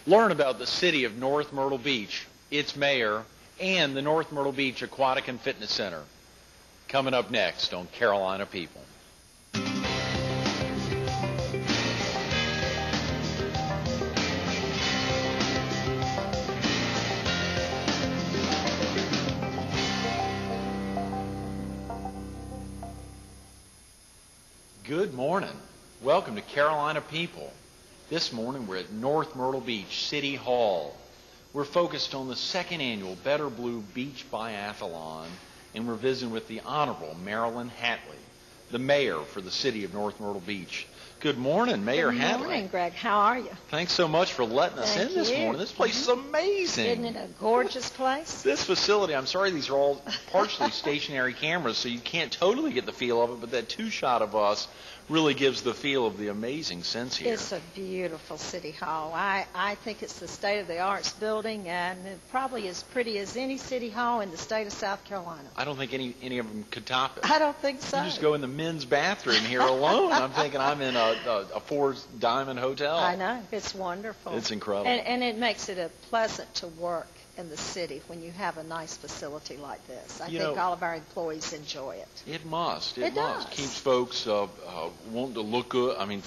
Learn about the city of North Myrtle Beach, its mayor, and the North Myrtle Beach Aquatic and Fitness Center. Coming up next on Carolina People. Good morning. Welcome to Carolina People. This morning we're at North Myrtle Beach City Hall. We're focused on the second annual Better Blue Beach Biathlon, and we're visiting with the Honorable Marilyn Hatley, the mayor for the city of North Myrtle Beach. Good morning, Mayor Hatley. Good morning, Greg. How are you? Thanks so much for letting us in this morning. This place is amazing. Isn't it a gorgeous place? This facility, I'm sorry these are all partially stationary cameras, so you can't totally get the feel of it, but that two-shot of us really gives the feel of the amazing sense here. It's a beautiful city hall. I think it's the state-of-the-arts building, and it probably as pretty as any city hall in the state of South Carolina. I don't think any of them could top it. I don't think so. You just go in the men's bathroom here alone. I'm thinking I'm in a four-diamond hotel. I know. It's wonderful. It's incredible. And it makes it a pleasant to work in the city when you have a nice facility like this. I think all of our employees enjoy it. It must. It must. Does. Keeps folks wanting to look good. I mean,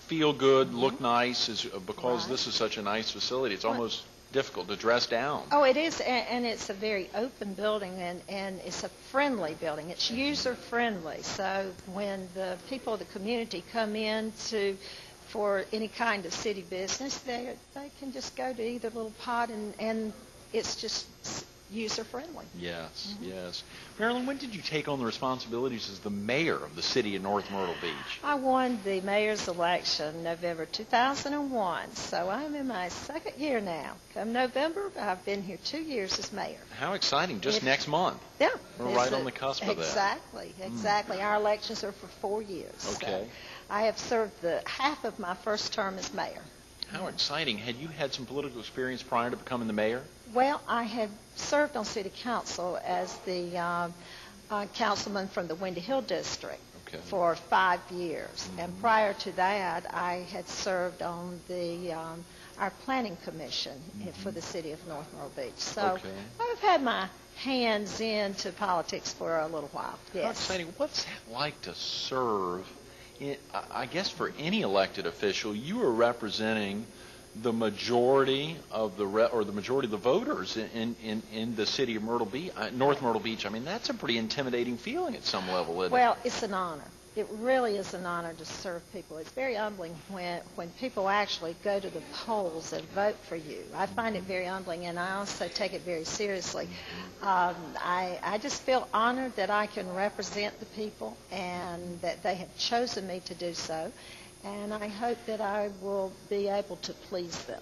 feel good, look nice, because this is such a nice facility. It's almost difficult to dress down. Oh, it is, and it's a very open building, and it's a friendly building. It's user-friendly, so when the people of the community come in for any kind of city business, they can just go to either little pot, and it's just user-friendly. Yes, yes. Marilyn, when did you take on the responsibilities as the mayor of the city of North Myrtle Beach? I won the mayor's election November 2001, so I'm in my second year now. Come November, I've been here 2 years as mayor. How exciting. Just next month. Yeah. We're right on the cusp of that. Exactly. Our elections are for 4 years. Okay. So I have served the half of my first term as mayor. How exciting. Had you had some political experience prior to becoming the mayor? Well, I had served on city council as the councilman from the Windy Hill District for 5 years. And prior to that, I had served on our planning commission for the city of North Myrtle Beach. So I've had my hands into politics for a little while. Yes. How exciting. What's that like to serve? I guess for any elected official, you are representing the majority of the voters in the city of North Myrtle Beach. I mean, that's a pretty intimidating feeling at some level, isn't it? Well, it's an honor. It really is an honor to serve people. It's very humbling when people actually go to the polls and vote for you. I find it very humbling, and I also take it very seriously. I just feel honored that I can represent the people and that they have chosen me to do so. And I hope that I will be able to please them.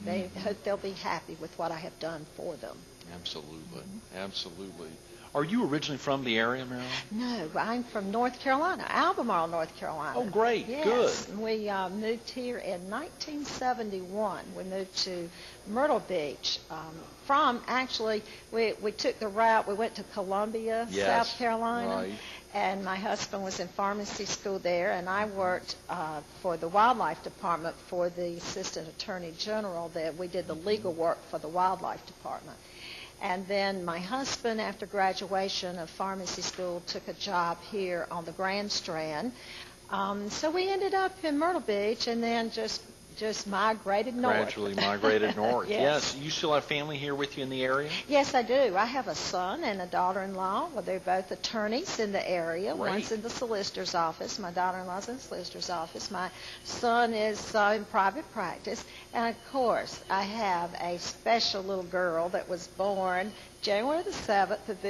They hope they'll be happy with what I have done for them. Absolutely. Absolutely. Are you originally from the area, Marilyn? No, I'm from North Carolina, Albemarle, North Carolina. Oh, great. Yes. Good. We moved here in 1971. We moved to Myrtle Beach. We took the route, we went to Columbia, South Carolina. Right. And my husband was in pharmacy school there, and I worked for the wildlife department for the assistant attorney general there. We did the legal work for the wildlife department. And then my husband, after graduation of pharmacy school, took a job here on the Grand Strand. So we ended up in Myrtle Beach and then just migrated north. Gradually migrated north. Yes. You still have family here with you in the area? Yes, I do. I have a son and a daughter-in-law. Well, they're both attorneys in the area. Great. One's in the solicitor's office. My daughter-in-law's in the solicitor's office. My son is in private practice. And, of course, I have a special little girl that was born January the 7th of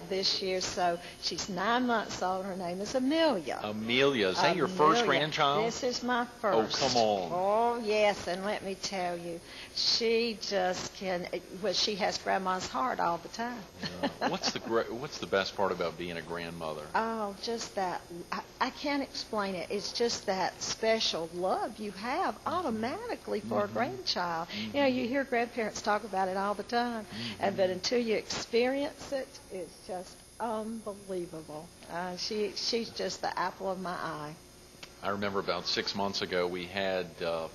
this year, so she's 9 months old. Her name is Amelia. Amelia. Is that your first grandchild? This is my first. Oh, come on. Oh, yes, and let me tell you, she just she has grandma's heart all the time. Yeah. What's the best part about being a grandmother? Oh, just that. I can't explain it. It's just that special love you have automatically for a grandchild. You know, you hear grandparents talk about it all the time, but until you experience it, it's just unbelievable. She's just the apple of my eye. I remember about 6 months ago we had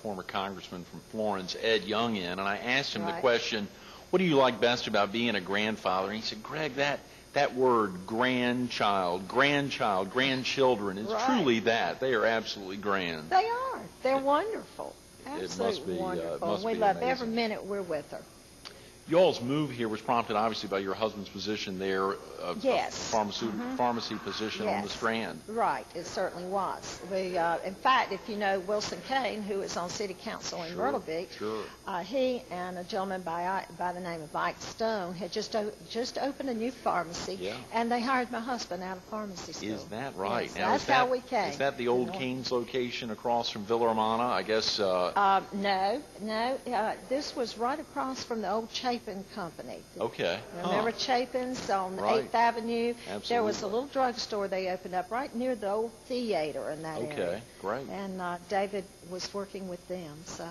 former Congressman from Florence, Ed Young, in, and I asked him the question, what do you like best about being a grandfather? And he said, Greg, that word, grandchild, grandchildren, is truly that. They are absolutely grand. They are. They're wonderful. Absolutely wonderful. We love amazing. Every minute we're with her. Y'all's move here was prompted, obviously, by your husband's position there, yes. pharmacy position on the Strand. Right, it certainly was. We, in fact, if you know Wilson Kane, who is on City Council in Myrtle Beach, he and a gentleman by the name of Ike Stone had just opened a new pharmacy, and they hired my husband out of pharmacy school. Is that right? Yes, now, that's how we came. Is that the old Kane's location across from Villa Romana? I guess. No. This was right across from the old Chapin Company. Okay. Remember Chapin's on 8th Avenue? Absolutely. There was a little drugstore they opened up right near the old theater in that area. Okay, great. And David was working with them, so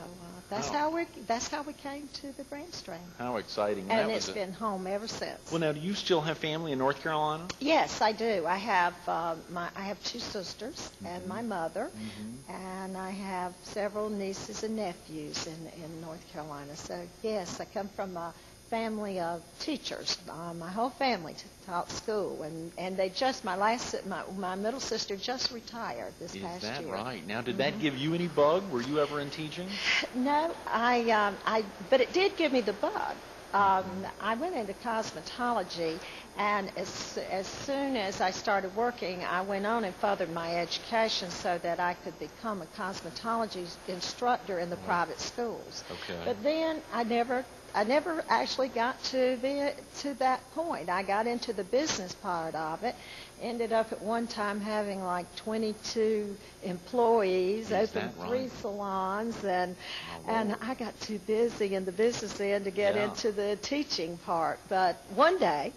that's how we came to the Grand Strand. How exciting! And it's been home ever since. Well, now, do you still have family in North Carolina? Yes, I do. I have I have 2 sisters and my mother, and I have several nieces and nephews in North Carolina. So yes, I come from a family of teachers. My whole family taught school, and they just my middle sister just retired this past year. Is that right? Now, did that give you any bug? Were you ever in teaching? No, but it did give me the bug. I went into cosmetology, and as soon as I started working, I went on and furthered my education so that I could become a cosmetology instructor in the private schools. Okay. But then I never actually got to that point. I got into the business part of it. Ended up at one time having like 22 employees, opened 3 salons, and I got too busy in the business end to get into the teaching part. But one day,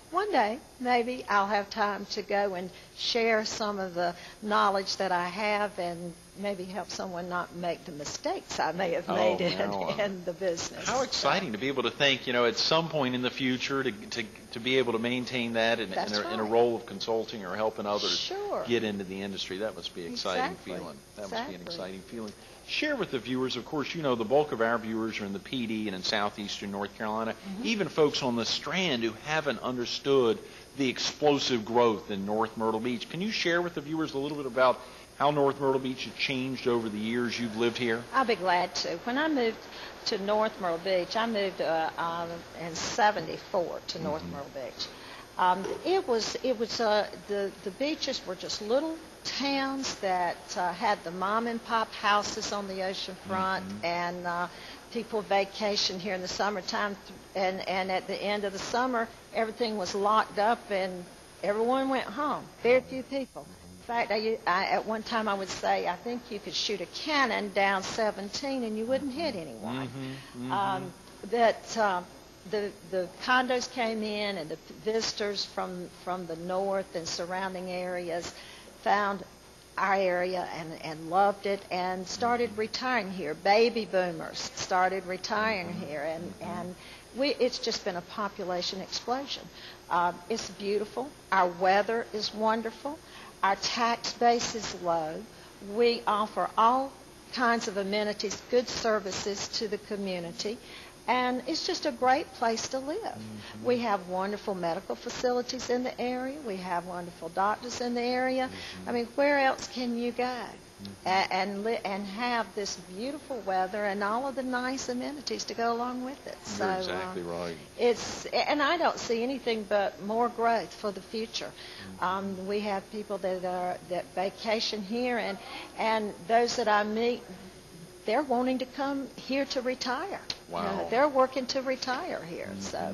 maybe I'll have time to go and share some of the knowledge that I have and maybe help someone not make the mistakes I may have made in the business. How exciting to be able to think, at some point in the future to be able to maintain that in a role of consulting or helping others get into the industry. That must be an exciting feeling. That must be an exciting feeling. Share with the viewers, of course, the bulk of our viewers are in the PD and in southeastern North Carolina, even folks on the Strand who haven't understood the explosive growth in North Myrtle Beach. Can you share with the viewers a little bit about how North Myrtle Beach has changed over the years you've lived here? I'll be glad to. When I moved to North Myrtle Beach, I moved in '74 to North Myrtle Beach. The beaches were just little towns that had the mom and pop houses on the ocean front, and people vacation here in the summertime, and at the end of the summer, everything was locked up and everyone went home. Very few people. In fact, at one time I would say, I think you could shoot a cannon down 17 and you wouldn't hit anyone. The condos came in, and the visitors from the north and surrounding areas found our area and loved it and started retiring here. Baby boomers started retiring here, and it's just been a population explosion. It's beautiful. Our weather is wonderful. Our tax base is low. We offer all kinds of amenities, good services to the community, and it's just a great place to live. We have wonderful medical facilities in the area. We have wonderful doctors in the area. I mean, where else can you go and have this beautiful weather and all of the nice amenities to go along with it? You're exactly right. And I don't see anything but more growth for the future. We have people that vacation here, and those that I meet, they're wanting to come here to retire. Wow. They're working to retire here. So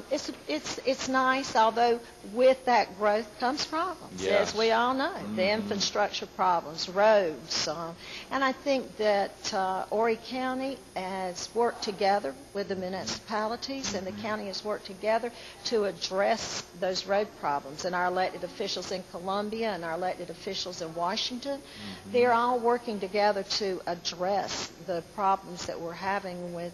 it's nice, although with that growth comes problems, as we all know. The infrastructure problems, roads. And I think that Horry County has worked together with the municipalities, and the county has worked together to address those road problems. And our elected officials in Columbia and our elected officials in Washington, they're all working together to address the problems that we're having with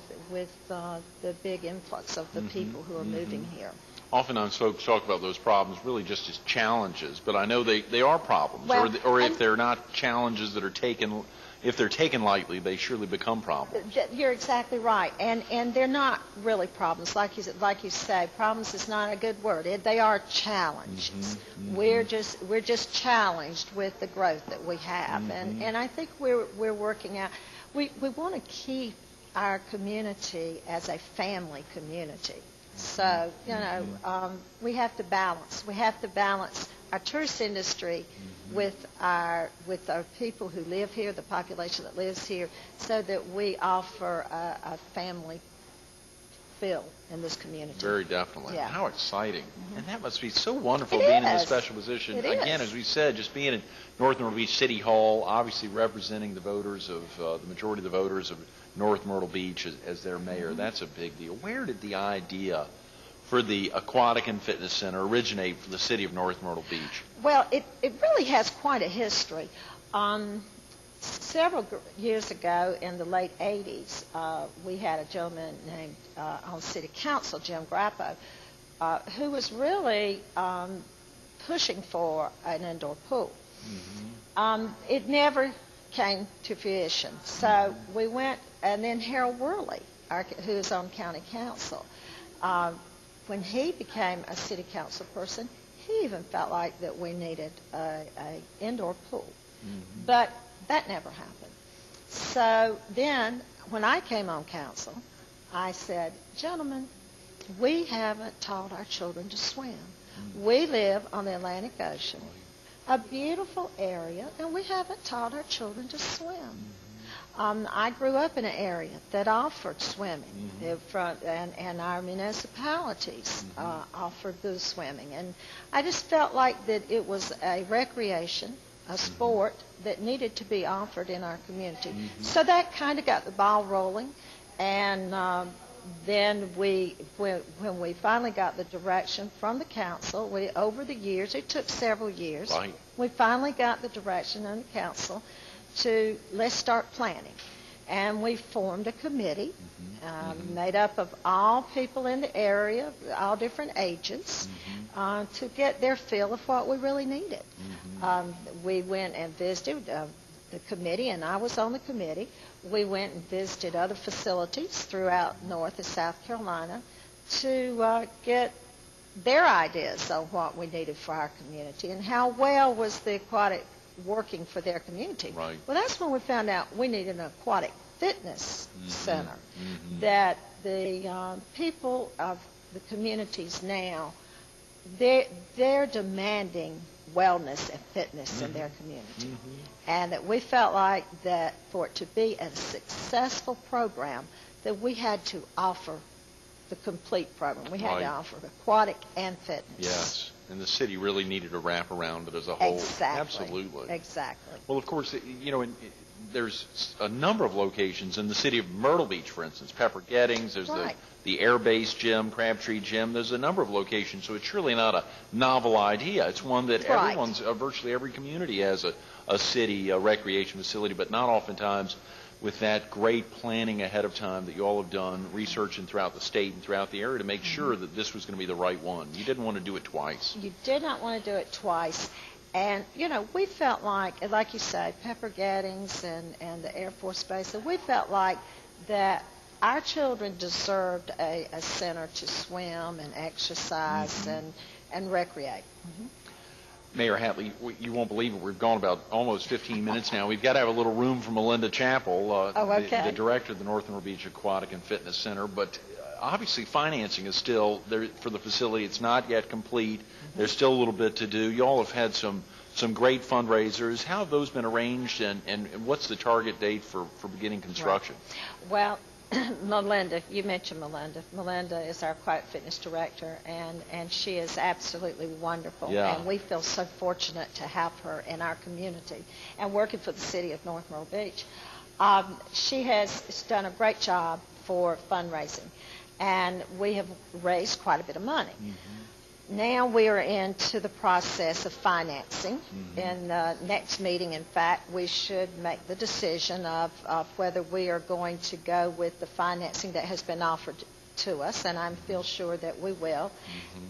the big influx of the people who are moving here. Oftentimes folks talk about those problems really just as challenges, but I know they are problems, Well, or if they're not challenges that are taken, if they're taken lightly, they surely become problems. You're exactly right, and they're not really problems, like you say. Problems is not a good word. They are challenges. We're just challenged with the growth that we have, and I think we're working out. We want to keep our community as a family community. So we have to balance. We have to balance our tourist industry with our people who live here, the population that lives here, so that we offer a family feel in this community. Very definitely. Yeah. How exciting. And that must be so wonderful It being in is. this special position. It Again, is. as we said, just being in North Myrtle Beach City Hall, obviously representing the voters of, the majority of the voters of North Myrtle Beach as their mayor. That's a big deal. Where did the idea for the Aquatic and Fitness Center originate for the city of North Myrtle Beach? Well, it really has quite a history. Several years ago, in the late 80s, we had a gentleman named on City Council, Jim Grappo, who was really pushing for an indoor pool. It never came to fruition. So we went, and then Harold Worley, who is on County Council, when he became a city council person, he even felt like that we needed a indoor pool. But that never happened. So then, when I came on council, I said, gentlemen, we haven't taught our children to swim. We live on the Atlantic Ocean, a beautiful area, and we haven't taught our children to swim. I grew up in an area that offered swimming, and our municipalities offered the swimming. And I just felt like that it was a recreation, a sport that needed to be offered in our community. So that kind of got the ball rolling. And then when we finally got the direction from the council, over the years, it took several years, Right. we finally got the direction on the council to let's start planning. And we formed a committee made up of all people in the area, all different ages, to get their feel of what we really needed. We went and visited the committee, and I was on the committee. We went and visited other facilities throughout North and South Carolina to get their ideas on what we needed for our community and how well was the aquatic working for their community. Right. Well, that's when we found out we needed an aquatic fitness center, that the people of the communities now, they're demanding wellness and fitness in their community. And that we felt like that for it to be a successful program, that we had to offer the complete program. We had to offer aquatic and fitness. Yes, and the city really needed a wrap around it as a whole. Exactly. Absolutely. Exactly. Well, of course, there's a number of locations in the city of Myrtle Beach, for instance. Pepper Gettings, there's Right. the Air Base Gym, Crabtree Gym. There's a number of locations, so it's surely not a novel idea. It's one that Right. everyone's, virtually every community has a city recreation facility, but not oftentimes with that great planning ahead of time that you all have done, researching throughout the state and throughout the area to make sure that this was going to be the right one. You didn't want to do it twice. You did not want to do it twice. And, we felt like you say, Pepper Gettings and the Air Force Base, that we felt like that our children deserved a center to swim and exercise and recreate. Mayor Hatley, you won't believe it. We've gone about almost 15 minutes now. We've got to have a little room for Melinda Chappell, the director of the North Myrtle Beach Aquatic and Fitness Center. But obviously financing is still there for the facility. It's not yet complete. There's still a little bit to do. You all have had some great fundraisers. How have those been arranged, and what's the target date for beginning construction? Right. Well, Melinda, you mentioned Melinda. Melinda is our aquatic fitness director, and she is absolutely wonderful. Yeah. And we feel so fortunate to have her in our community and working for the city of North Myrtle Beach. She has done a great job for fundraising, and we have raised quite a bit of money. Now we are into the process of financing. In the next meeting, in fact, we should make the decision of whether we are going to go with the financing that has been offered to us, and I feel sure that we will.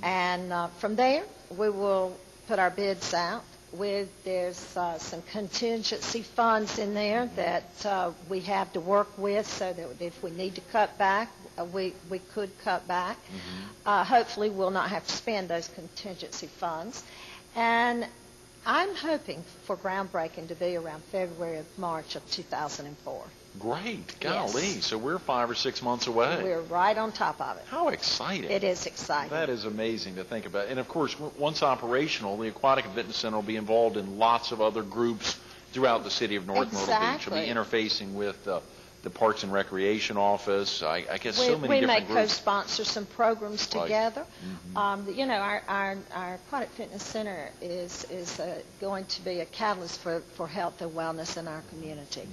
And from there, we will put our bids out. There's some contingency funds in there that we have to work with, so that if we need to cut back, we could cut back. Hopefully, we'll not have to spend those contingency funds. And I'm hoping for groundbreaking to be around February or March of 2004. Great. Golly. Yes. So we're 5 or 6 months away. We're right on top of it. How exciting. It is exciting. That is amazing to think about. And, of course, once operational, the Aquatic and Fitness Center will be involved in lots of other groups throughout the city of North Myrtle Beach. You'll be interfacing with the Parks and Recreation Office. I guess so many different groups. We may co-sponsor some programs together. You know, our Aquatic Fitness Center is going to be a catalyst for health and wellness in our community.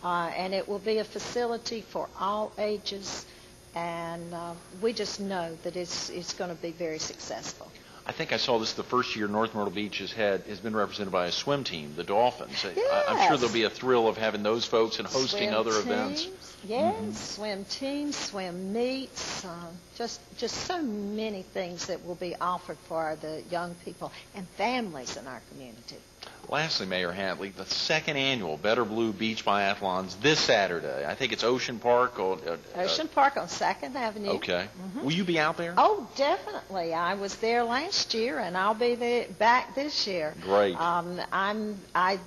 And it will be a facility for all ages, and we just know that it's going to be very successful. I think I saw this the first year North Myrtle Beach has been represented by a swim team, the Dolphins. Yes. I'm sure there'll be a thrill of having those folks and hosting swim other teams, events. Yes, swim teams, swim meets, just so many things that will be offered for the young people and families in our community. Lastly, Mayor Hatley, the second annual Better Blue Beach Biathlons this Saturday. I think it's Ocean Park. Ocean Park on 2nd Avenue. Okay. Will you be out there? Oh, definitely. I was there last year, and I'll be back this year. Great. I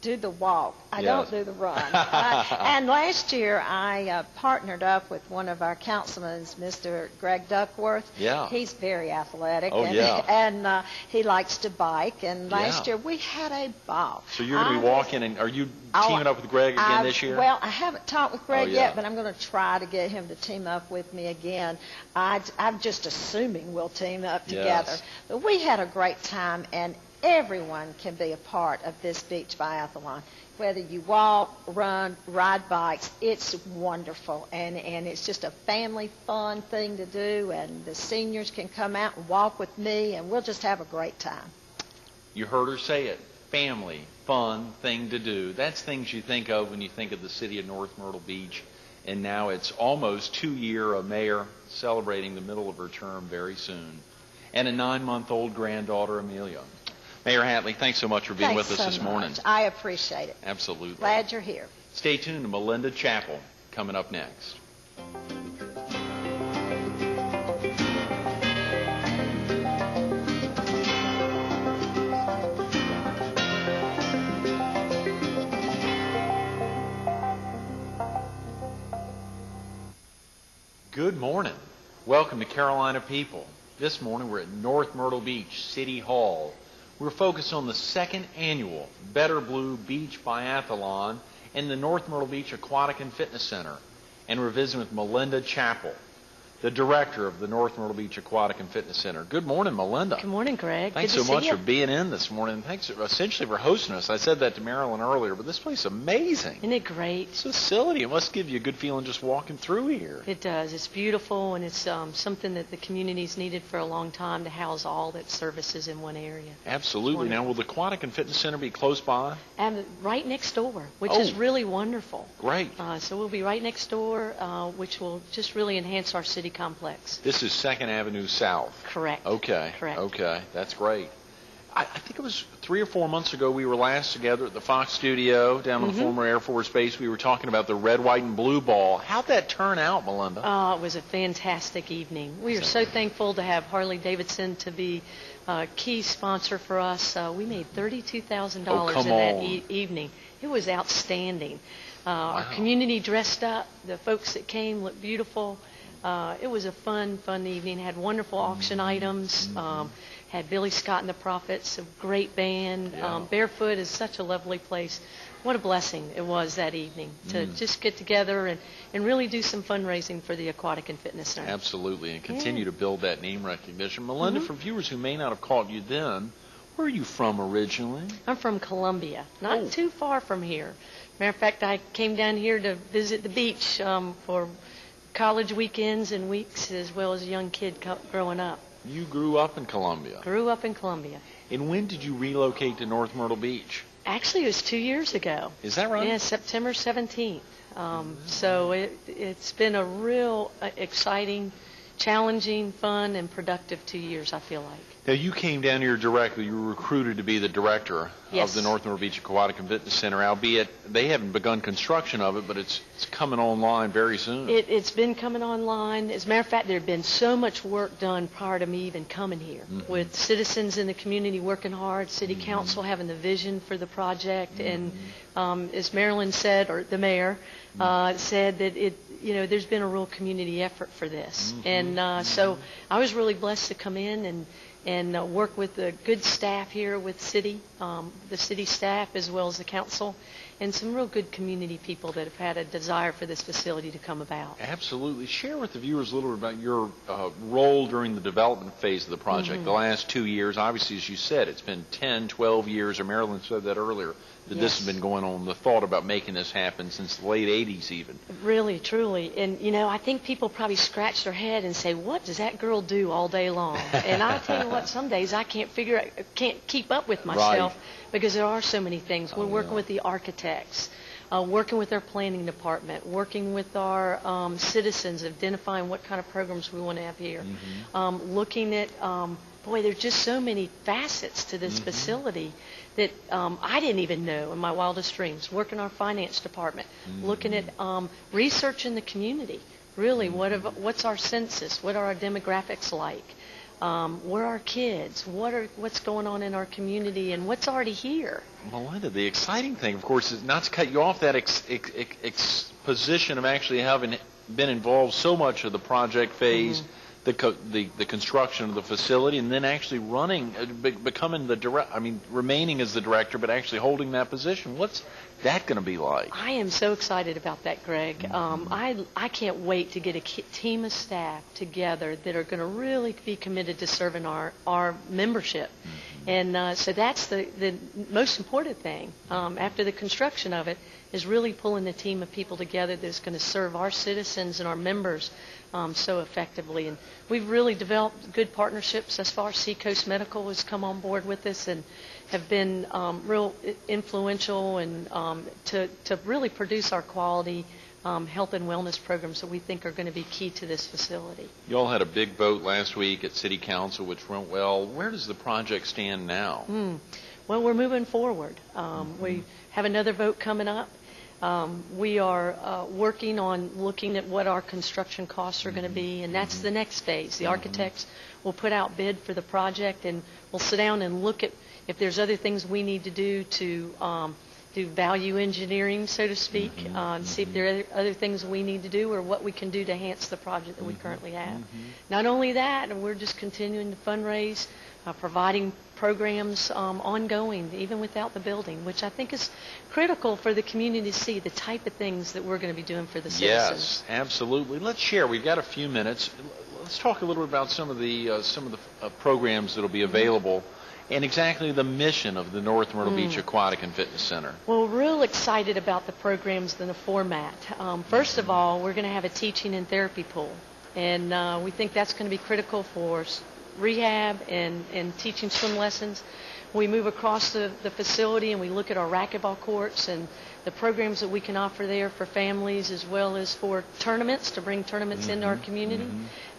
do the walk. I Yes. don't do the run. And last year, I partnered up with one of our councilmen, Mr. Greg Duckworth. Yeah. He's very athletic. Oh, yeah. And he likes to bike. And last Yeah. year, we had a ball. So you're going to be walking, and are you teaming up with Greg again this year? Well, I haven't talked with Greg yeah. yet, but I'm going to try to get him to team up with me again. I'm just assuming we'll team up together. Yes. But we had a great time, and everyone can be a part of this beach biathlon. Whether you walk, run, ride bikes, it's wonderful. And it's just a family fun thing to do, and the seniors can come out and walk with me, and we'll just have a great time. You heard her say it. Family, fun thing to do. That's things you think of when you think of the city of North Myrtle Beach. And now it's almost 2 years of mayor celebrating the middle of her term very soon. And a 9-month-old granddaughter, Amelia. Mayor Hatley, thanks so much for being with us this morning. I appreciate it. Absolutely. Glad you're here. Stay tuned to Melinda Chappell coming up next. Good morning. Welcome to Carolina People. This morning we're at North Myrtle Beach City Hall. We're focused on the second annual Better Blue Beach Biathlon in the North Myrtle Beach Aquatic and Fitness Center. And we're visiting with Melinda Chappell, the director of the North Myrtle Beach Aquatic and Fitness Center. Good morning, Melinda. Good morning, Greg. Thanks Good to so much see you. for being in this morning. Thanks essentially for hosting us. I said that to Marilyn earlier, but this place is amazing. Isn't it great? This facility, it must give you a good feeling just walking through here. It does. It's beautiful, and it's something that the community's needed for a long time to house all that services in one area. Absolutely. Now, will the Aquatic and Fitness Center be close by? And right next door, which is really wonderful. Great. So we'll be right next door, which will just really enhance our city complex. This is 2nd Avenue South. Correct. Okay. Correct. Okay. That's great. I think it was 3 or 4 months ago we were last together at the Fox studio down on the former Air Force Base. We were talking about the red, white, and blue ball. How'd that turn out, Melinda? It was a fantastic evening. We are so thankful to have Harley Davidson to be a key sponsor for us. We made $32,000 in that evening. It was outstanding. Our community dressed up. The folks that came looked beautiful. It was a fun evening. Had wonderful auction items. Had Billy Scott and the Prophets, a great band. Barefoot is such a lovely place. What a blessing it was that evening to just get together and really do some fundraising for the Aquatic and Fitness Center. Absolutely, and continue to build that name recognition. Melinda, for viewers who may not have caught you then, where are you from originally? I'm from Columbia, not too far from here. Matter of fact, I came down here to visit the beach for college weekends and weeks, as well as a young kid growing up. You grew up in Columbia. Grew up in Columbia. And when did you relocate to North Myrtle Beach? Actually, it was 2 years ago. Is that right? Yeah, September 17th. So it's been a real exciting, challenging, fun, and productive 2 years, I feel like. Now, you came down here directly. You were recruited to be the director Yes. of the North Myrtle Beach Aquatic and Fitness Center, albeit they haven't begun construction of it, but it's coming online very soon. It's been coming online. As a matter of fact, there had been so much work done prior to me even coming here, with citizens in the community working hard, city council having the vision for the project, and as Marilyn said, or the mayor said, that there's been a real community effort for this. And so I was really blessed to come in and work with the good staff here with the city staff as well as the council, and some real good community people that have had a desire for this facility to come about. Absolutely. Share with the viewers a little bit about your role during the development phase of the project. The last 2 years, obviously, as you said, it's been 10, 12 years, or Marilyn said that earlier, that this has been going on, the thought about making this happen since the late 80s even. Really, truly. And, I think people probably scratch their head and say, what does that girl do all day long? And I'll tell you what, some days I can't keep up with myself because there are so many things. We're working with the architects, working with our planning department, working with our citizens, identifying what kind of programs we want to have here, looking at, there's just so many facets to this facility that I didn't even know in my wildest dreams. Working our finance department, looking at research in the community. Really, what's our census? What are our demographics like? Where are our kids? What's going on in our community, and what's already here? Melinda, the exciting thing, of course, is not to cut you off, that exposition of actually having been involved so much of the project phase, the construction of the facility, and then actually becoming remaining as the director, but actually holding that position. What's that going to be like? I am so excited about that, Greg. I can't wait to get a team of staff together that are going to really be committed to serving our membership. And so that's the most important thing after the construction of it, is really pulling the team of people together that's going to serve our citizens and our members so effectively. And we've really developed good partnerships thus far. Seacoast Medical has come on board with us and have been real influential and to really produce our quality health and wellness programs that we think are going to be key to this facility. You all had a big vote last week at City Council, which went well. Where does the project stand now? Well, we're moving forward. We have another vote coming up. We are working on looking at what our construction costs are going to be, and that's the next phase. The architects will put out bid for the project, and we'll sit down and look at if there's other things we need to do to do value engineering, so to speak, and see if there are other things we need to do or what we can do to enhance the project that we currently have. Not only that, we're just continuing to fundraise, providing programs ongoing, even without the building, which I think is critical for the community to see the type of things that we're going to be doing for the citizens. Yes, absolutely. Let's share. We've got a few minutes. Let's talk a little bit about some of the programs that will be available and exactly the mission of the North Myrtle Beach Aquatic and Fitness Center. Well, we're real excited about the programs and the format. First of all, we're going to have a teaching and therapy pool, and we think that's going to be critical for rehab and teaching swim lessons. We move across the facility and we look at our racquetball courts and the programs that we can offer there for families as well as for tournaments, to bring tournaments into our community.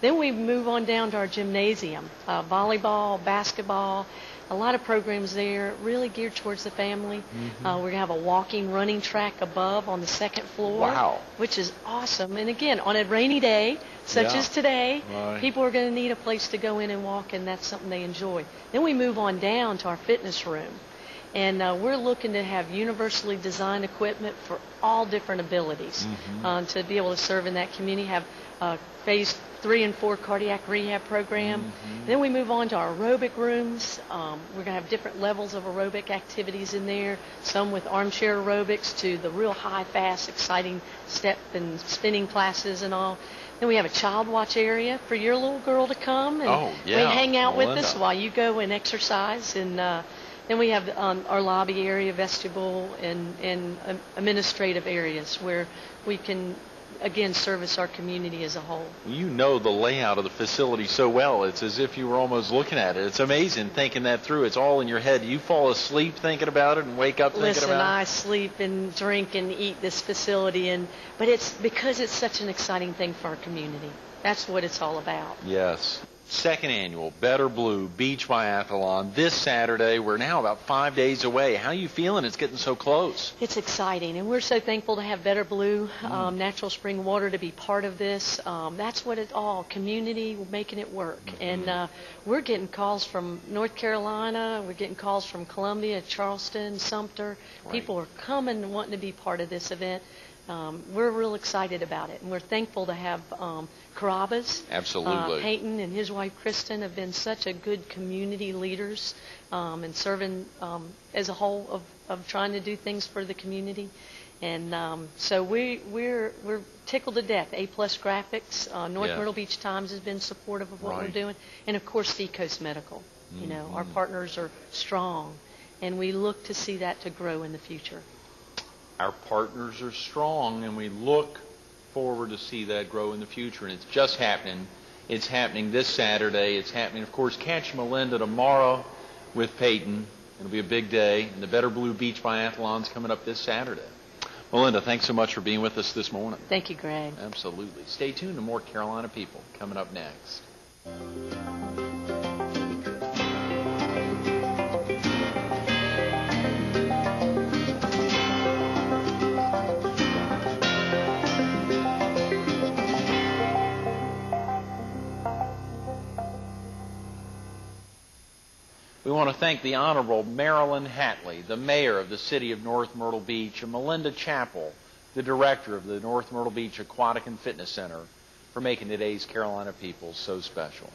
Then we move on down to our gymnasium, volleyball, basketball, a lot of programs there really geared towards the family. We're going to have a walking, running track above on the second floor, which is awesome. And again, on a rainy day, such as today, people are going to need a place to go in and walk, and that's something they enjoy. Then we move on down to our fitness room. And we're looking to have universally designed equipment for all different abilities to be able to serve in that community, have phase 3 and 4 cardiac rehab program. Then we move on to our aerobic rooms. We're going to have different levels of aerobic activities in there, some with armchair aerobics to the real high, fast, exciting step and spinning classes and all. Then we have a child watch area for your little girl to come and hang out with us while you go and exercise. And then we have our lobby area, vestibule, and administrative areas where we can again, service our community as a whole. You know the layout of the facility so well. It's as if you were almost looking at it. It's amazing thinking that through. It's all in your head. You fall asleep thinking about it and wake up thinking Listen, about it? I sleep and drink and eat this facility, but it's because it's such an exciting thing for our community. That's what it's all about. Yes. Second annual Better Blue Beach Biathlon this Saturday. We're now about 5 days away. How are you feeling? It's getting so close. It's exciting, and we're so thankful to have Better Blue, Natural Spring Water, to be part of this. That's what it's all, community making it work. And we're getting calls from North Carolina. We're getting calls from Columbia, Charleston, Sumter. Right. People are coming and wanting to be part of this event. We're real excited about it, and we're thankful to have Carrabba's. Absolutely. Peyton and his wife Kristen have been such a good community leaders and serving as a whole of trying to do things for the community. And so we're tickled to death. A+ Graphics, North Myrtle Beach Times has been supportive of what we're doing, and of course Seacoast Medical. You know, our partners are strong, and we look to see that to grow in the future. Our partners are strong, and we look forward to see that grow in the future. And it's just happening. It's happening this Saturday. It's happening, of course, catch Melinda tomorrow with Peyton. It'll be a big day. And the Better Blue Beach Biathlon's coming up this Saturday. Melinda, thanks so much for being with us this morning. Thank you, Greg. Absolutely. Stay tuned to more Carolina People coming up next. We want to thank the Honorable Marilyn Hatley, the mayor of the city of North Myrtle Beach, and Melinda Chappell, the director of the North Myrtle Beach Aquatic and Fitness Center, for making today's Carolina People so special.